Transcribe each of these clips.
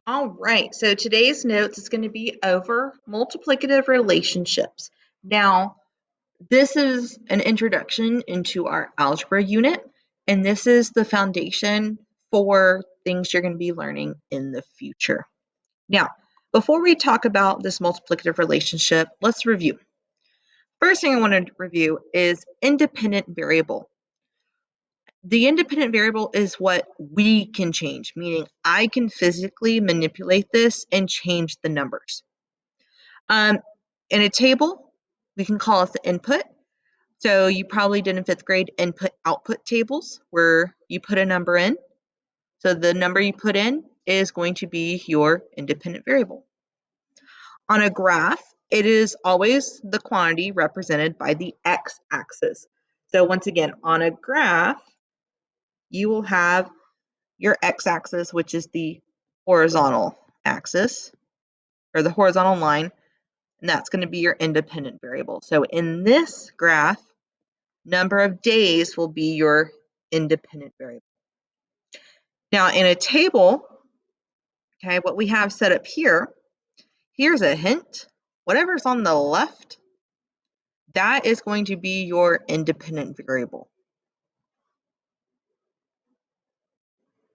All right, so today's notes is going to be over multiplicative relationships. Now, this is an introduction into our algebra unit, and this is the foundation for things you're going to be learning in the future. Now, before we talk about this multiplicative relationship, let's review. First thing I want to review is independent variable. The independent variable is what we can change, meaning I can physically manipulate this and change the numbers. In a table, we can call it the input. So you probably did in 5th grade input-output tables where you put a number in. So the number you put in is going to be your independent variable. On a graph, it is always the quantity represented by the x-axis. So once again, on a graph, you will have your x-axis, which is the horizontal axis, or the horizontal line, and that's going to be your independent variable. So in this graph, number of days will be your independent variable. Now in a table, okay, what we have set up here, here's a hint. Whatever's on the left, that is going to be your independent variable.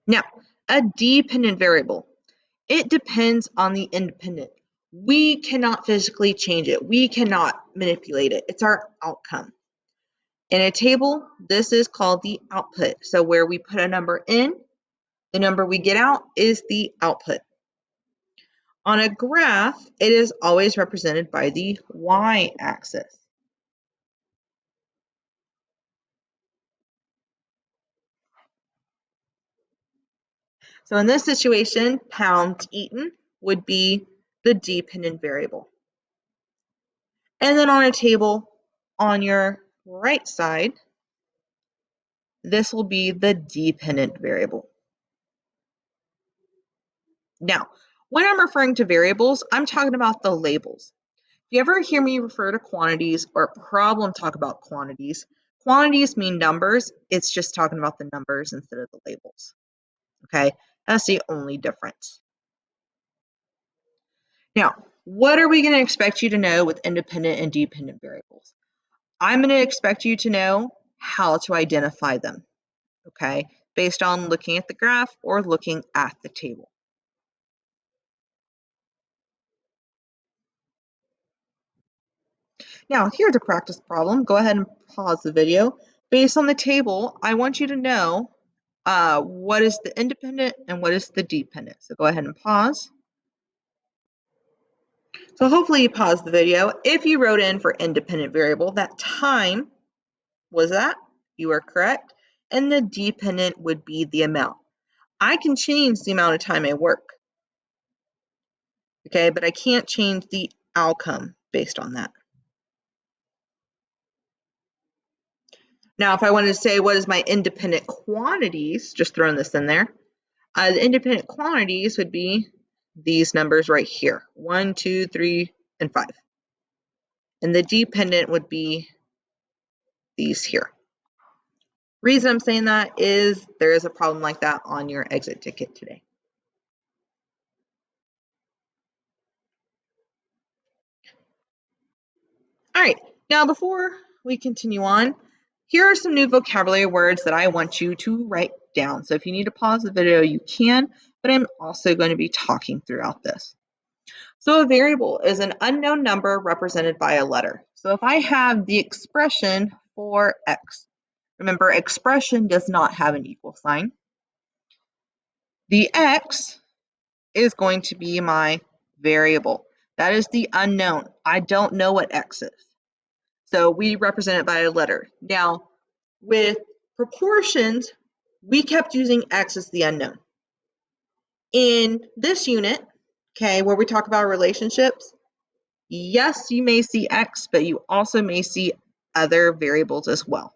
Now, a dependent variable, it depends on the independent. We cannot physically change it. We cannot manipulate it. It's our outcome. In a table, this is called the output. So where we put a number in, the number we get out is the output. On a graph, it is always represented by the y-axis. So in this situation, pounds eaten would be the dependent variable. And then on a table on your right side, this will be the dependent variable. Now, when I'm referring to variables, I'm talking about the labels. If you ever hear me refer to quantities or a problem talk about quantities, quantities mean numbers. It's just talking about the numbers instead of the labels. Okay, that's the only difference. Now, what are we going to expect you to know with independent and dependent variables? I'm going to expect you to know how to identify them, okay, based on looking at the graph or looking at the table. Now, here's a practice problem. Go ahead and pause the video. Based on the table, I want you to know what is the independent and what is the dependent. So go ahead and pause. So hopefully you paused the video. If you wrote in for independent variable, that time was that. You are correct. And the dependent would be the amount. I can change the amount of time I work. Okay, but I can't change the outcome based on that. Now, if I wanted to say what is my independent quantities, just throwing this in there, the independent quantities would be these numbers right here, 1, 2, 3, and 5. And the dependent would be these here. Reason I'm saying that is there is a problem like that on your exit ticket today. All right, now before we continue on, here are some new vocabulary words that I want you to write down. So if you need to pause the video, you can, but I'm also going to be talking throughout this. So a variable is an unknown number represented by a letter. So if I have the expression for x, remember expression does not have an equal sign. The x is going to be my variable. That is the unknown. I don't know what x is. So we represent it by a letter. Now, with proportions, we kept using x as the unknown. In this unit, okay, where we talk about relationships, yes, you may see x, but you also may see other variables as well.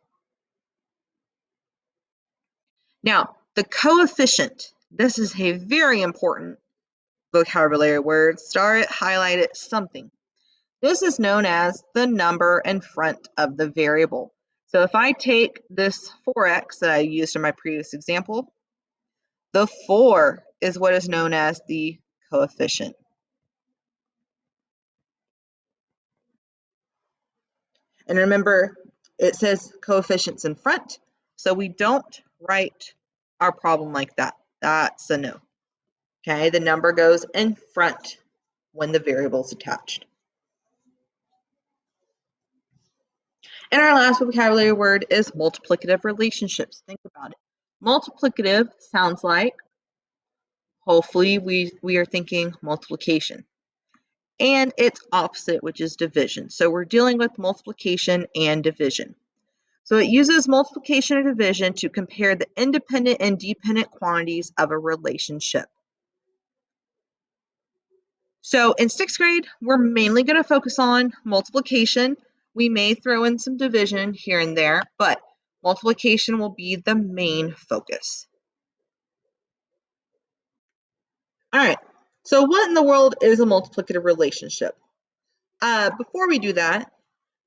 Now, the coefficient, this is a very important vocabulary word. Star it, highlight it, something. This is known as the number in front of the variable. So if I take this 4x that I used in my previous example, the 4 is what is known as the coefficient. And remember, it says coefficients in front, so we don't write our problem like that. That's a no. Okay, the number goes in front when the variable is attached. And our last vocabulary word is multiplicative relationships. Think about it. Multiplicative sounds like, hopefully we are thinking multiplication. And its opposite, which is division. So we're dealing with multiplication and division. So it uses multiplication or division to compare the independent and dependent quantities of a relationship. So in 6th grade, we're mainly going to focus on multiplication. We may throw in some division here and there, but multiplication will be the main focus. All right, so what in the world is a multiplicative relationship? Before we do that,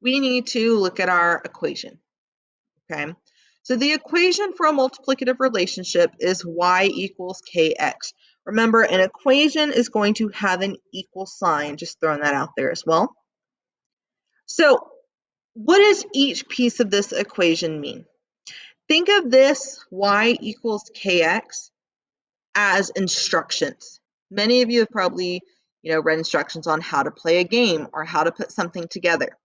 we need to look at our equation, okay? So the equation for a multiplicative relationship is y equals kx. Remember, an equation is going to have an equal sign, just throwing that out there as well. So what does each piece of this equation mean? Think of this y equals kx as instructions. Many of you have probably, read instructions on how to play a game or how to put something together.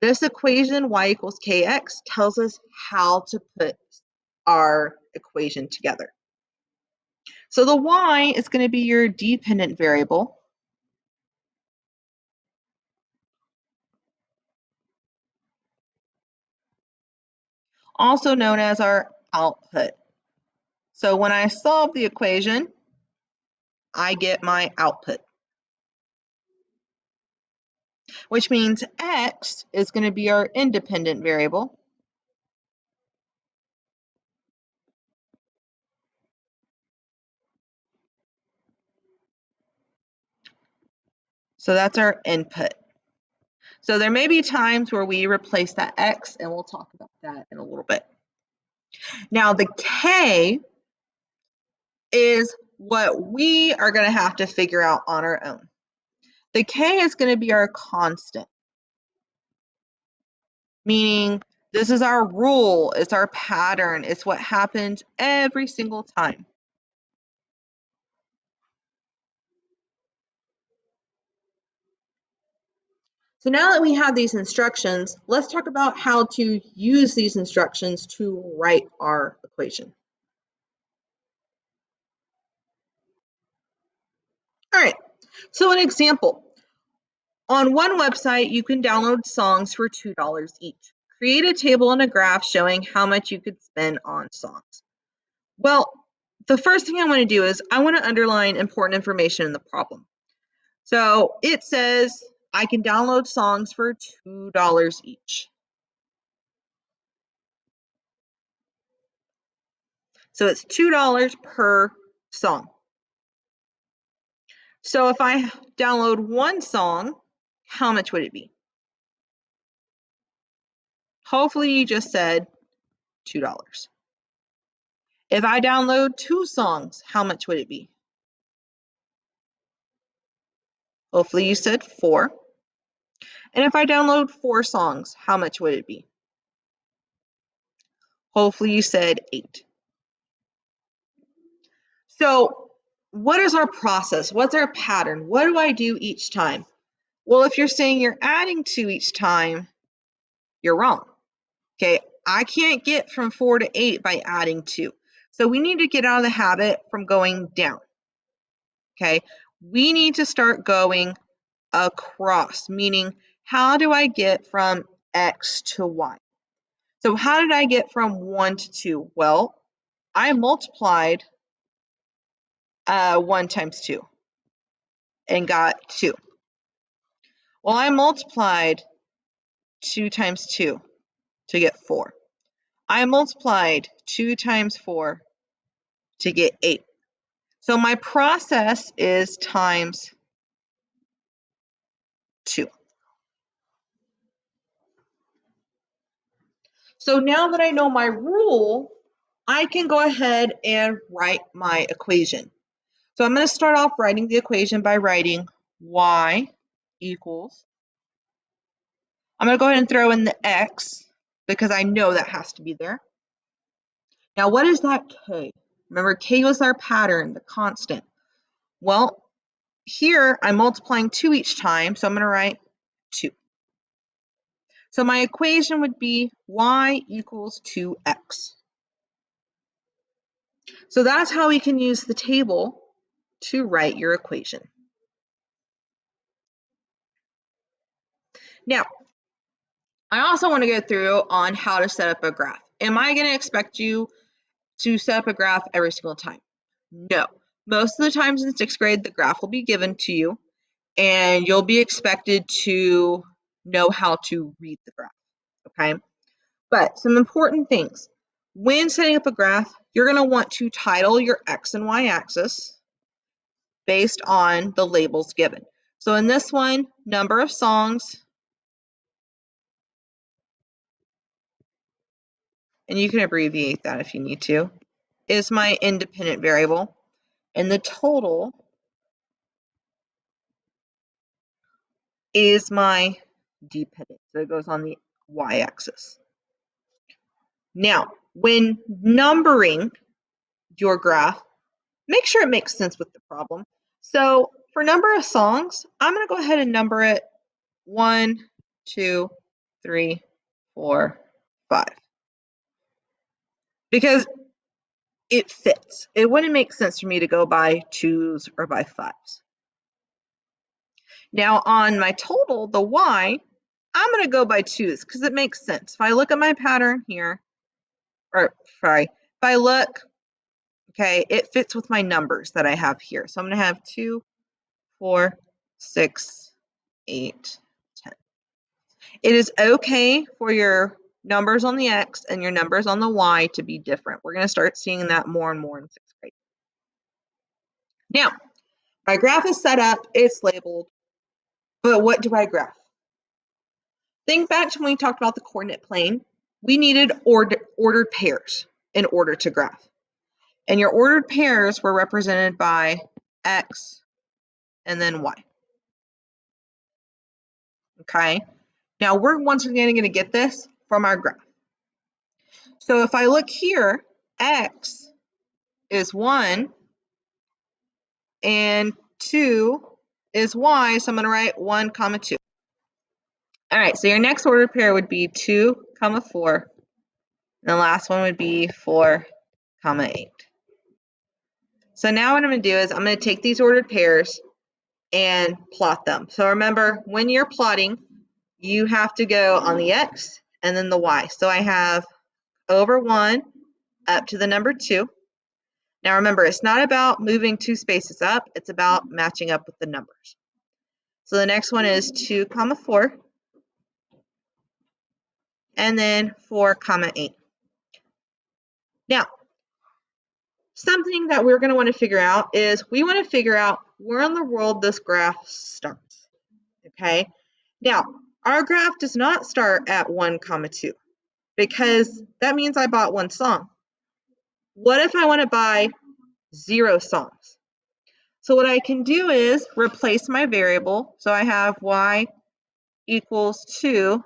This equation, y equals kx, tells us how to put our equation together. So the y is going to be your dependent variable. Also known as our output. So when I solve the equation, I get my output, which means x is going to be our independent variable. So that's our input. So there may be times where we replace that x, and we'll talk about that in a little bit. Now the k is what we are going to have to figure out on our own. The k is going to be our constant, meaning this is our rule, it's our pattern, it's what happens every single time. So now that we have these instructions, let's talk about how to use these instructions to write our equation. All right, so an example. On one website, you can download songs for $2 each. Create a table and a graph showing how much you could spend on songs. Well, the first thing I want to do is I want to underline important information in the problem. So it says I can download songs for $2 each. So it's $2 per song. So if I download one song, how much would it be? Hopefully you just said $2. If I download 2 songs, how much would it be? Hopefully you said 4. And if I download 4 songs, how much would it be? Hopefully you said 8. So what is our process? What's our pattern? What do I do each time? Well, if you're saying you're adding 2 each time, you're wrong. Okay, I can't get from 4 to 8 by adding 2. So we need to get out of the habit from going down. Okay, we need to start going across, meaning how do I get from X to Y? So how did I get from 1 to 2? Well, I multiplied 1 times 2 and got 2. Well, I multiplied 2 times 2 to get 4. I multiplied 2 times 4 to get 8. So my process is times 2. So now that I know my rule, I can go ahead and write my equation. So I'm going to start off writing the equation by writing y equals, I'm going to go ahead and throw in the x because I know that has to be there. Now, what is that k? Remember, k was our pattern, the constant. Well, here I'm multiplying 2 each time, so I'm going to write 2. So my equation would be y equals 2x. So that's how we can use the table to write your equation. Now, I also want to go through on how to set up a graph. Am I going to expect you to set up a graph every single time? No. Most of the times in 6th grade, the graph will be given to you, and you'll be expected to know how to read the graph, okay? But some important things. When setting up a graph, you're going to want to title your x and y axis based on the labels given. So in this one, number of songs, and you can abbreviate that if you need to, is my independent variable, and the total is my dependent. So it goes on the y-axis. Now, when numbering your graph, make sure it makes sense with the problem. So for number of songs, I'm going to go ahead and number it 1, 2, 3, 4, 5. Because it fits. It wouldn't make sense for me to go by 2s or by 5s. Now on my total, the y, I'm going to go by 2s because it makes sense. If I look at my pattern here, if I look, okay, it fits with my numbers that I have here. So I'm going to have 2, 4, 6, 8, 10. It is okay for your numbers on the x and your numbers on the y to be different. We're going to start seeing that more and more in 6th grade. Now, my graph is set up, it's labeled, but what do I graph? Think back to when we talked about the coordinate plane. We needed ordered pairs in order to graph. And your ordered pairs were represented by x and then y. Okay? Now we're once again going to get this from our graph. So if I look here, x is 1 and 2 is y, so I'm going to write 1, 2. All right, so your next ordered pair would be 2, 4, and the last one would be 4, 8. So now what I'm going to do is I'm going to take these ordered pairs and plot them. So remember, when you're plotting, you have to go on the x and then the y. So I have over 1 up to the number 2. Now remember, it's not about moving 2 spaces up, it's about matching up with the numbers. So the next one is 2, 4, and then 4, 8. Now, something that we're going to want to figure out is we want to figure out where in the world this graph starts, okay? Now, our graph does not start at 1, 2, because that means I bought 1 song. What if I want to buy 0 songs? So what I can do is replace my variable. So I have y equals 2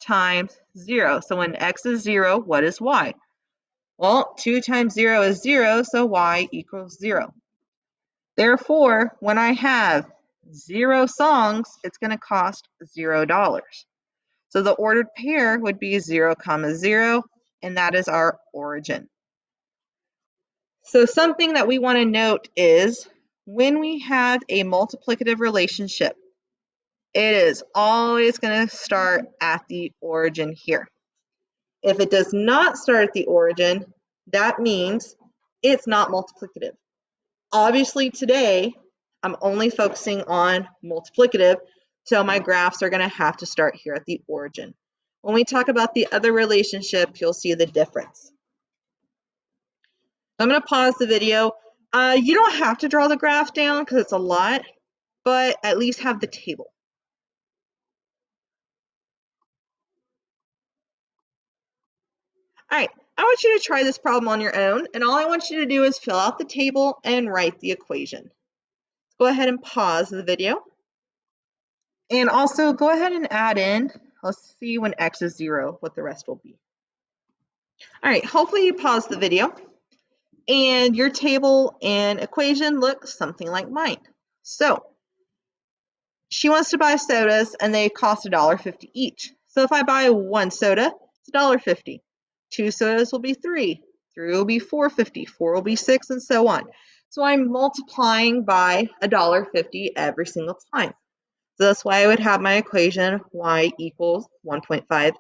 times 0. So when x is 0, what is y? Well, 2 times 0 is 0, so y equals 0. Therefore, when I have 0 songs, it's going to cost $0. So the ordered pair would be 0, 0, and that is our origin. So something that we want to note is when we have a multiplicative relationship, it is always going to start at the origin here. If it does not start at the origin, that means it's not multiplicative. Obviously today, I'm only focusing on multiplicative, so my graphs are going to have to start here at the origin. When we talk about the other relationship, you'll see the difference. I'm going to pause the video. You don't have to draw the graph down because it's a lot, but at least have the table. All right, I want you to try this problem on your own, and all I want you to do is fill out the table and write the equation. Go ahead and pause the video. And also go ahead and add in, let's see when x is 0, what the rest will be. All right, hopefully you paused the video and your table and equation look something like mine. So she wants to buy sodas and they cost $1.50 each. So if I buy one soda, it's $1.50. Two sodas will be 3. 3 will be $4.50. 4 will be 6, and so on. So I'm multiplying by $1.50 every single time. So that's why I would have my equation y equals 1.5x.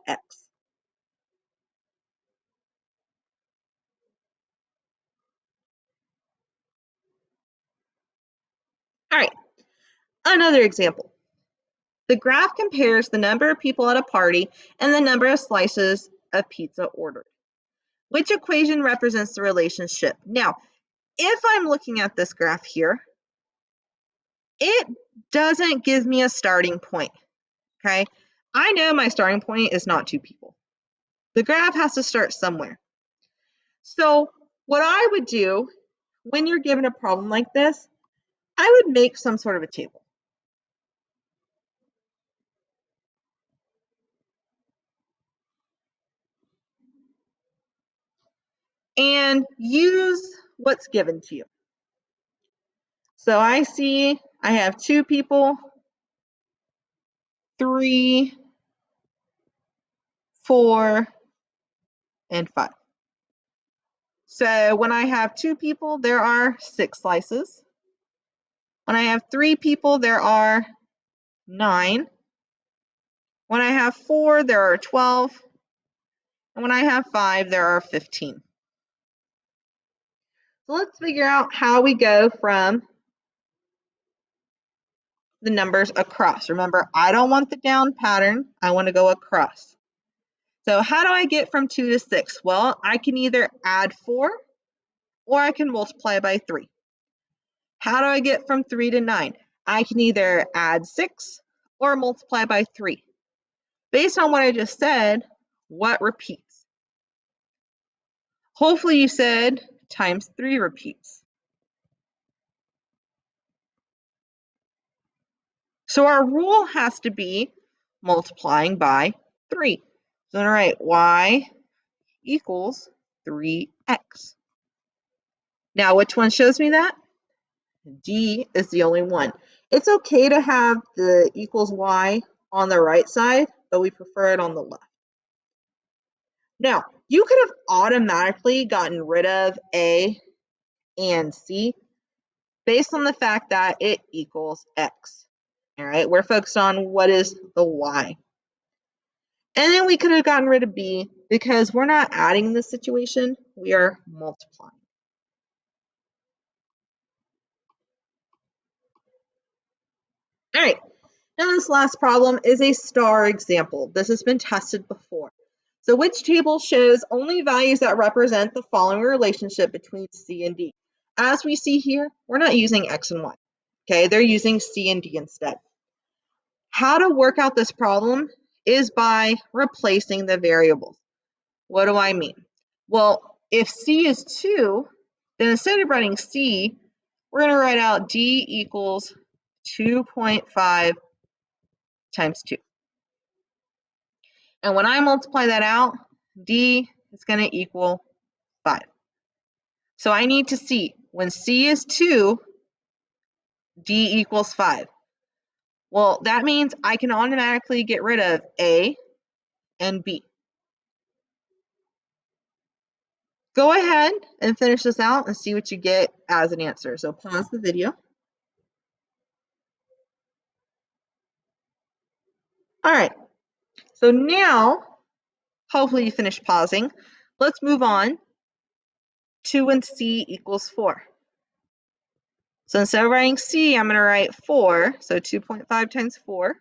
All right, another example. The graph compares the number of people at a party and the number of slices of pizza ordered. Which equation represents the relationship? Now, if I'm looking at this graph here, it doesn't give me a starting point, okay? I know my starting point is not 2 people. The graph has to start somewhere. So what I would do when you're given a problem like this, I would make some sort of a table. And use what's given to you. So I see I have 2 people, 3, 4, and 5. So when I have 2 people, there are 6 slices. When I have 3 people, there are 9. When I have 4, there are 12. And when I have 5, there are 15. So let's figure out how we go from the numbers across. Remember, I don't want the down pattern. I want to go across. So how do I get from 2 to 6? Well, I can either add 4 or I can multiply by 3. How do I get from 3 to 9? I can either add 6 or multiply by 3. Based on what I just said, what repeats? Hopefully you said times 3 repeats. So our rule has to be multiplying by 3. So I'm going to write y equals 3x. Now, which one shows me that? D is the only one. It's okay to have the equals y on the right side, but we prefer it on the left. Now, you could have automatically gotten rid of A and C based on the fact that it equals x. All right, we're focused on what is the y. And then we could have gotten rid of B because we're not adding in this situation, we are multiplying. All right, now this last problem is a star example. This has been tested before. So which table shows only values that represent the following relationship between C and D? As we see here, we're not using X and Y. Okay, they're using C and D instead. How to work out this problem is by replacing the variables. What do I mean? Well, if C is 2, then instead of writing C, we're going to write out D equals 2.5 times 2. And when I multiply that out, D is going to equal 5. So I need to see, when C is 2, D equals 5. Well, that means I can automatically get rid of A and B. Go ahead and finish this out and see what you get as an answer. So pause the video. All right, so now, hopefully you finished pausing. Let's move on to when C equals 4. So instead of writing C, I'm going to write 4, so 2.5 times 4.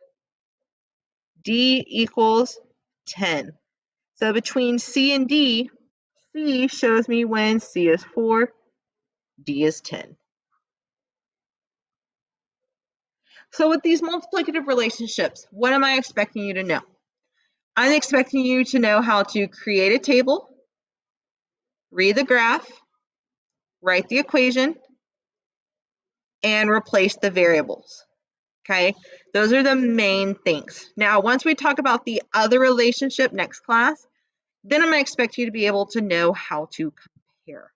D equals 10. So between C and D, C shows me when C is 4, D is 10. So with these multiplicative relationships, what am I expecting you to know? I'm expecting you to know how to create a table, read the graph, write the equation, and replace the variables. Okay, those are the main things. Now, once we talk about the other relationship next class, then I'm going to expect you to be able to know how to compare.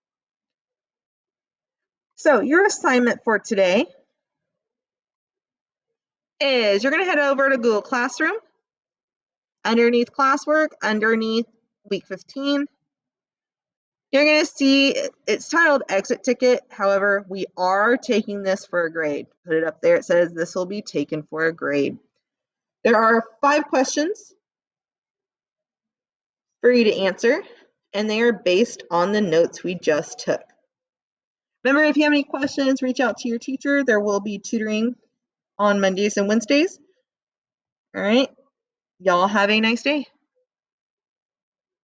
So your assignment for today is you're going to head over to Google Classroom. Underneath classwork, underneath week 15, you're going to see it's titled Exit Ticket. However, we are taking this for a grade. Put it up there. It says this will be taken for a grade. There are 5 questions for you to answer, and they are based on the notes we just took. Remember, if you have any questions, reach out to your teacher. There will be tutoring on Mondays and Wednesdays. All right. Y'all have a nice day.